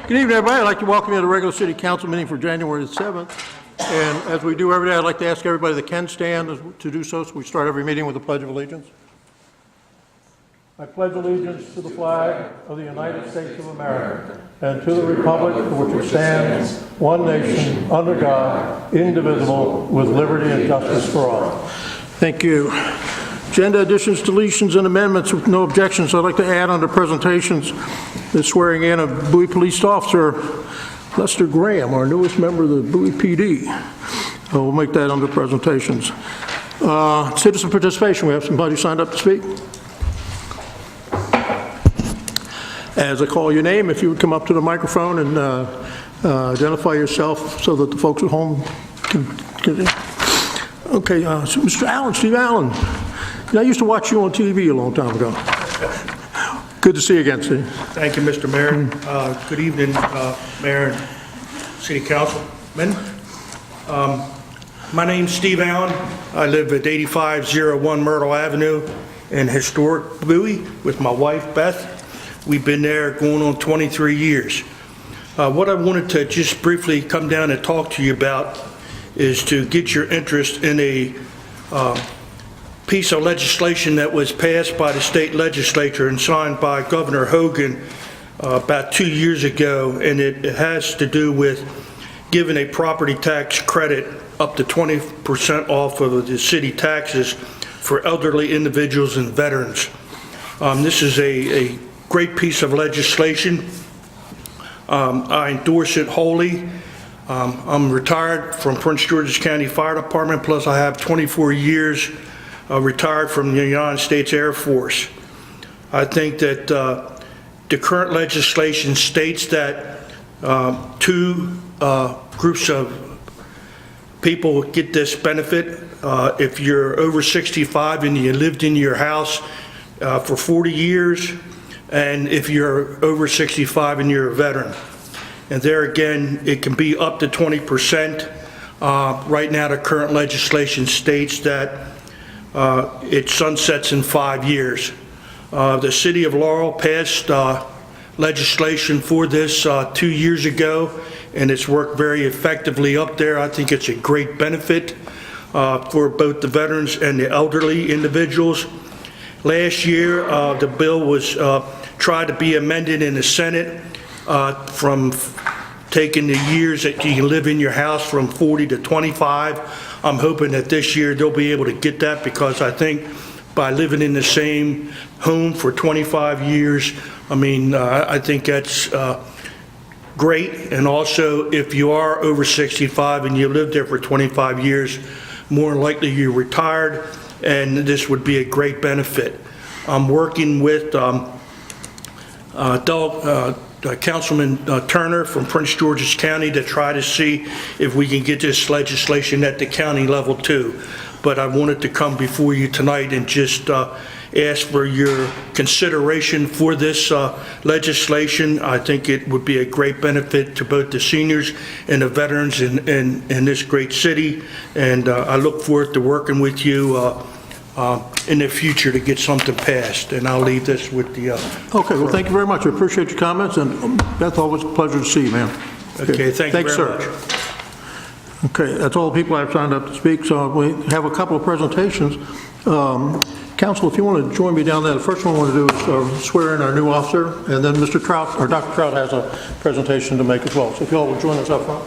Good evening, everybody. I'd like to welcome you to the regular city council meeting for January the 7th. And as we do every day, I'd like to ask everybody that can stand to do so. So we start every meeting with the Pledge of Allegiance. I pledge allegiance to the flag of the United States of America and to the republic for which it stands, one nation, under God, indivisible, with liberty and justice for all. Thank you. Agenda additions, deletions, and amendments with no objections. I'd like to add under presentations the swearing in of Bowie Police Officer Lester Graham, our newest member of the Bowie PD. We'll make that under presentations. Citizen participation. We have somebody signed up to speak. As I call your name, if you would come up to the microphone and identify yourself so that the folks at home can okay, so Mr. Allen, Steve Allen. I used to watch you on TV a long time ago. Good to see you again, Steve. Thank you, Mr. Mayor. Good evening, Mayor and City Councilmen. My name's Steve Allen. I live at 8501 Myrtle Avenue in historic Bowie with my wife, Beth. We've been there going on 23 years. What I wanted to just briefly come down and talk to you about is to get your interest in a piece of legislation that was passed by the state legislature and signed by Governor Hogan about 2 years ago, and it has to do with giving a property tax credit up to 20% off of the city taxes for elderly individuals and veterans. This is a great piece of legislation. I endorse it wholly. I'm retired from Prince George's County Fire Department, plus I have 24 years retired from the United States Air Force. I think that the current legislation states that two groups of people get this benefit. If you're over 65 and you lived in your house for 40 years, and if you're over 65 and you're a veteran. And there again, it can be up to 20%. Right now, the current legislation states that it sunsets in 5 years. The City of Laurel passed legislation for this 2 years ago, and it's worked very effectively up there. I think it's a great benefit for both the veterans and the elderly individuals. Last year, the bill was tried to be amended in the Senate from taking the years that you can live in your house from 40 to 25. I'm hoping that this year they'll be able to get that, because I think by living in the same home for 25 years, I think that's great. And also, if you are over 65 and you lived there for 25 years, more than likely you're retired, and this would be a great benefit. I'm working with Councilman Turner from Prince George's County to try to see if we can get this legislation at the county level too. But I wanted to come before you tonight and just ask for your consideration for this legislation. I think it would be a great benefit to both the seniors and the veterans in this great city. And I look forward to working with you in the future to get something passed. And I'll leave this with the... Okay, well, thank you very much. I appreciate your comments, and Beth, always a pleasure to see you, man. Okay, thank you very much. Okay, that's all the people I've signed up to speak, so we have a couple of presentations. Council, if you want to join me down there, the first one I want to do is swear in our new officer, and then Mr. Trout, or Dr. Trout, has a presentation to make as well. So if you all will join us up front.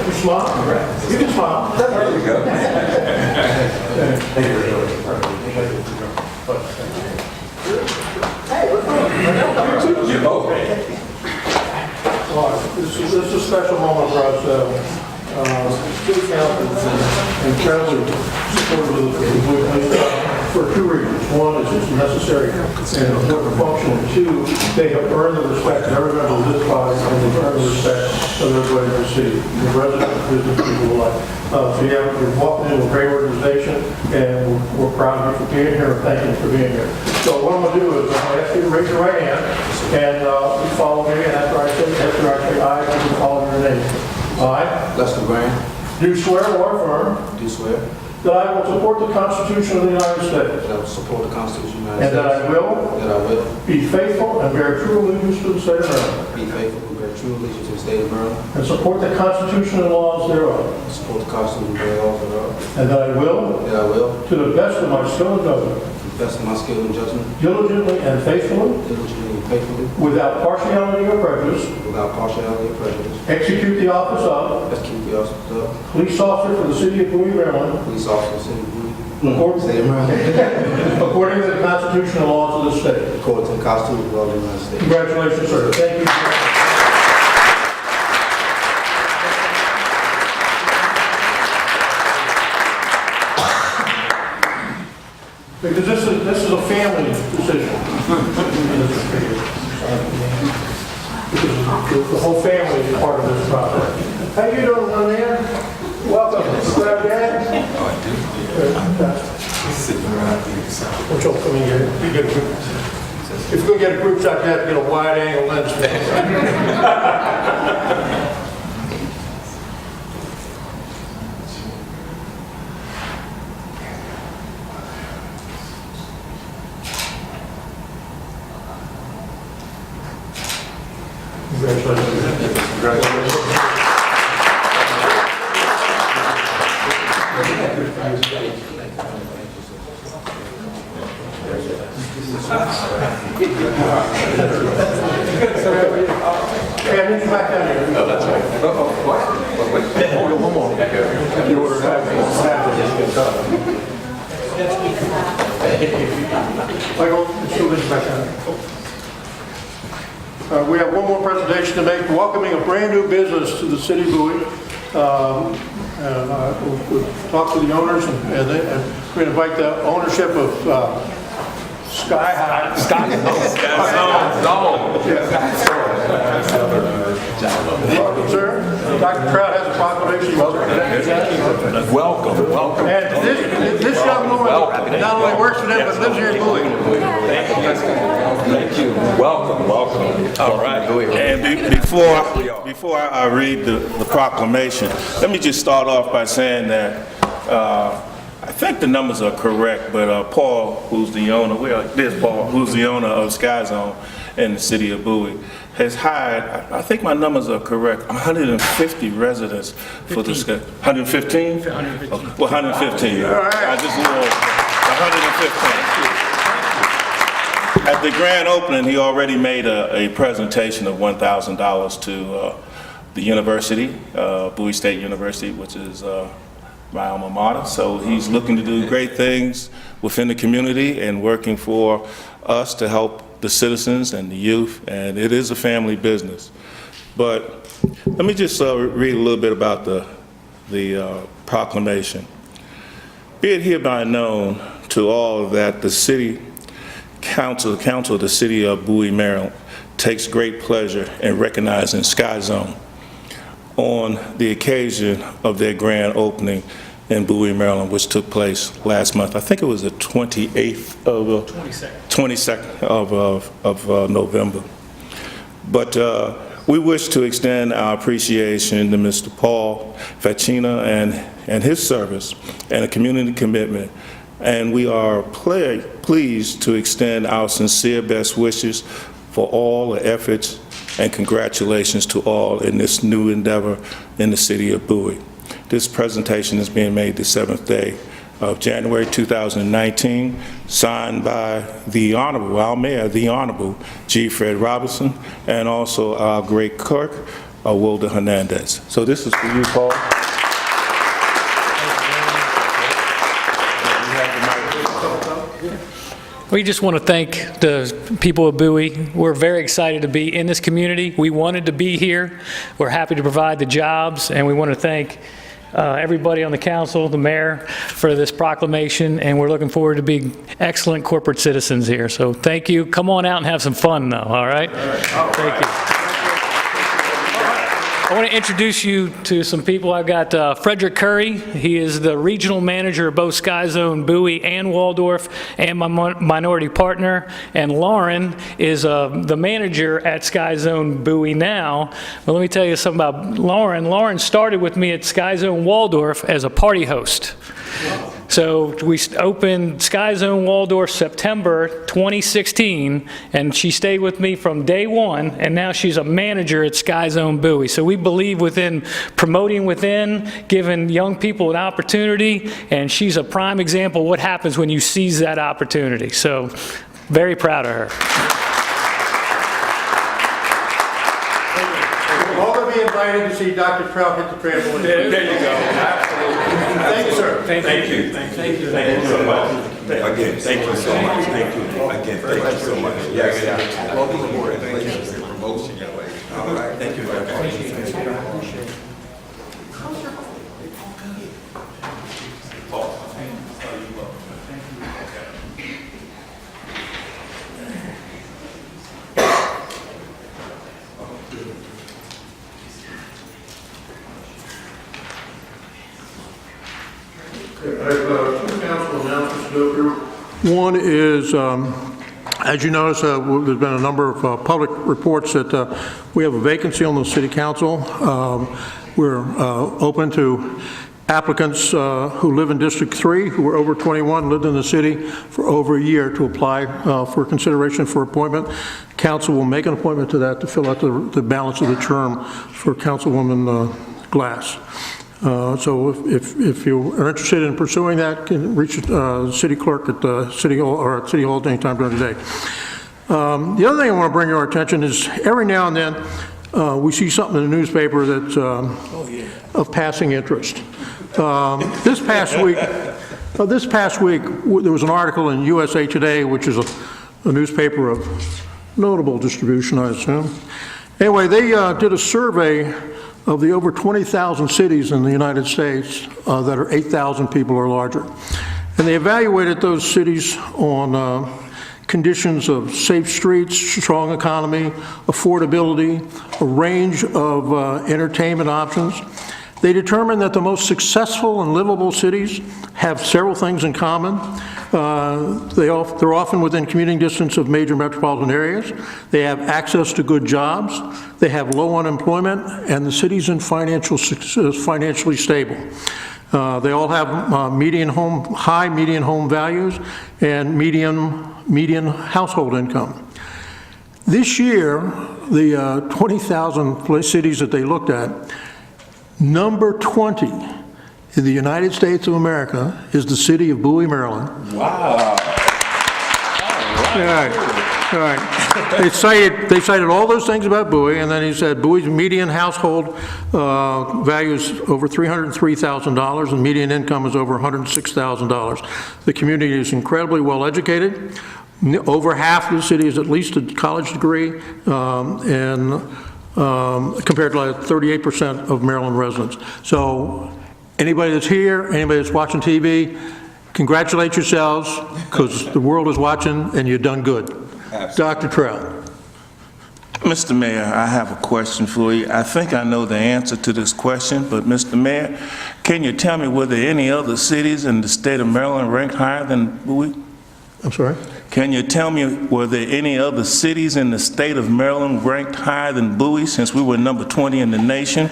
You smile? You can smile. There you go. This is a special moment for us. City Council is incredibly supportive of the police. for two reasons. One is it's necessary and important function, and two, they have earned the respect of every member of this body, and they've earned the respect of everybody in the city, the residents, business people alike. So you're walking into a great organization, and we're proud of you for being here, and thank you for being here. So what I'm going to do is I'm going to ask you to raise your right hand, and you follow me, and after I say aye, you follow your name. I, Lester Graham, do swear or affirm do swear that I will support the Constitution of the United States, that I will support the Constitution of the and United that States, I will that I will be faithful and bear true allegiance to the state of Maryland, be faithful and bear true allegiance to the state of Maryland, and support the Constitution and laws thereof, support the Constitution and laws thereof, and that I will, that I will, to the best of my skill and judgment, to the best of my skill and judgment, diligently and faithfully, diligently and faithfully, without partiality or prejudice, without partiality or prejudice, execute the office of execute the office of police officer for the city of Bowie, Maryland, police officer of the city of Bowie, according state of Maryland, according to the Constitution and laws of the state. according to the Constitution of the United States. Congratulations, sir. Thank you. Because this is a family decision. Because the whole family is part of this process. How you doing, young man? Welcome. Grab Dad. Oh, I do. Sitting around. Which will come in here. You get a group. If you're going to get a group shot, you have to get a wide angle lens. We have one more presentation to make, welcoming a brand new business to the city of Bowie. We'll talk to the owners, and we invite the ownership of Sky High. Welcome, sir. Dr. Trout has a proclamation. Welcome. And this young woman not only works for them, but lives here in Bowie. Thank you. Welcome. All right. And before I read the proclamation, let me just start off by saying that I think the numbers are correct, but Paul, who's the owner, there's Paul, who's the owner of Sky Zone in the city of Bowie, has hired, I think my numbers are correct, 150 residents for the Sky. 115? 115. Well, 115. I just knew 115. At the grand opening, he already made a presentation of $1,000 to the university, Bowie State University, which is my alma mater. So he's looking to do great things within the community and working for us to help the citizens and the youth, and it is a family business. But let me just read a little bit about the proclamation. Be it hereby known to all that the City Council, the Council of the City of Bowie, Maryland, takes great pleasure in recognizing Sky Zone on the occasion of their grand opening in Bowie, Maryland, which took place last month. I think it was the 28th of 22nd of November. But we wish to extend our appreciation to Mr. Paul Facchina and his service and a community commitment. And we are pleased to extend our sincere best wishes for all the efforts, and congratulations to all in this new endeavor in the city of Bowie. This presentation is being made the 7th day of January 2019, signed by the Honorable, our Mayor, the Honorable G. Fred Robinson, and also our great clerk, Wilda Hernandez. So this is for you, Paul. We just want to thank the people of Bowie. We're very excited to be in this community. We wanted to be here. We're happy to provide the jobs, and we want to thank everybody on the council, the mayor, for this proclamation, and we're looking forward to being excellent corporate citizens here. So thank you. Come on out and have some fun, though, all right? Thank you. I want to introduce you to some people. I've got Frederick Curry. He is the regional manager of both Sky Zone Bowie and Waldorf, and my minority partner. And Lauren is the manager at Sky Zone Bowie now. But let me tell you something about Lauren. Lauren started with me at Sky Zone Waldorf as a party host. So we opened Sky Zone Waldorf September 2016, and she stayed with me from day one, and now she's a manager at Sky Zone Bowie. So we believe within promoting within, giving young people an opportunity, and she's a prime example of what happens when you seize that opportunity. So very proud of her. We're all going to be invited to see Dr. Trout hit the trampoline. There you go. Thank you, sir. Thank you. Thank you so much. Again, thank you so much. Thank you. Again, thank you so much. Yes. Welcome aboard. Thank you for your promotion, young lady. All right. Thank you very much. I have two council announcements to go through. One is, as you notice, there's been a number of public reports that we have a vacancy on the city council. We're open to applicants who live in District 3, who are over 21, lived in the city for over a year, to apply for consideration for appointment. Council will make an appointment to that to fill out the balance of the term for Councilwoman Glass. So if you are interested in pursuing that, can reach the city clerk at City Hall or at City Hall at any time during the day. The other thing I want to bring to our attention is every now and then we see something in the newspaper that's of passing interest. This past week, there was an article in USA Today, which is a newspaper of notable distribution, I assume. Anyway, they did a survey of the over 20,000 cities in the United States that are 8,000 people or larger. And they evaluated those cities on conditions of safe streets, strong economy, affordability, a range of entertainment options. They determined that the most successful and livable cities have several things in common. They're often within commuting distance of major metropolitan areas. They have access to good jobs. They have low unemployment, and the city's financially stable. They all have high median home values and median household income. This year, the 20,000 cities that they looked at, number 20 in the United States of America is the city of Bowie, Maryland. Wow. All right. They cited all those things about Bowie, and then he said Bowie's median household value is over $303,000, and median income is over $106,000. The community is incredibly well educated. Over half of the city is at least a college degree, and compared to like 38% of Maryland residents. So anybody that's here, anybody that's watching TV, congratulate yourselves, because the world is watching and you've done good. Dr. Trout. Mr. Mayor, I have a question for you. I think I know the answer to this question, but Mr. Mayor, can you tell me were there any other cities in the state of Maryland ranked higher than Bowie? I'm sorry? Can you tell me, were there any other cities in the state of Maryland ranked higher than Bowie, since we were number 20 in the nation?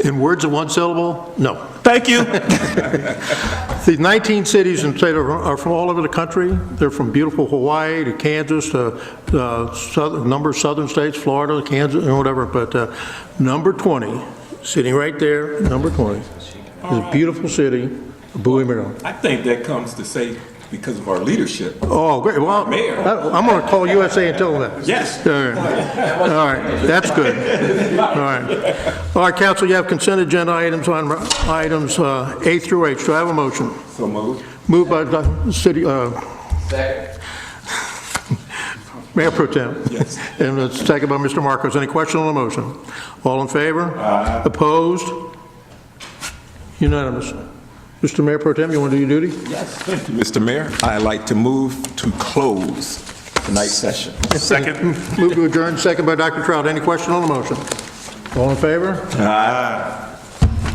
In words of one syllable, no. Thank you. The 19 cities in the state are from all over the country. They're from beautiful Hawaii to Kansas to a number of southern states, Florida, Kansas, and whatever. But number 20, sitting right there, number 20, is a beautiful city of Bowie, Maryland. I think that comes to say because of our leadership. Oh, great. Well, Mayor. I'm going to call USA and tell them that. Yes. All right. That's good. All right, Council, you have consent agenda items on items A through H. Do I have a motion? So moved. Moved by the city, Mayor Pro Tem. Yes. And it's seconded by Mr. Marcos. Any question on the motion? All in favor? Aye. Opposed? Unanimous. Mr. Mayor Pro Tem, you want to do your duty? Yes, thank you, Mr. Mayor. I'd like to move to close tonight's session. Second. Move to adjourn, second by Dr. Trout. Any question on the motion? All in favor?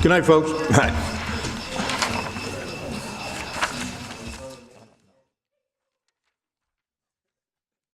Good night, folks. Right.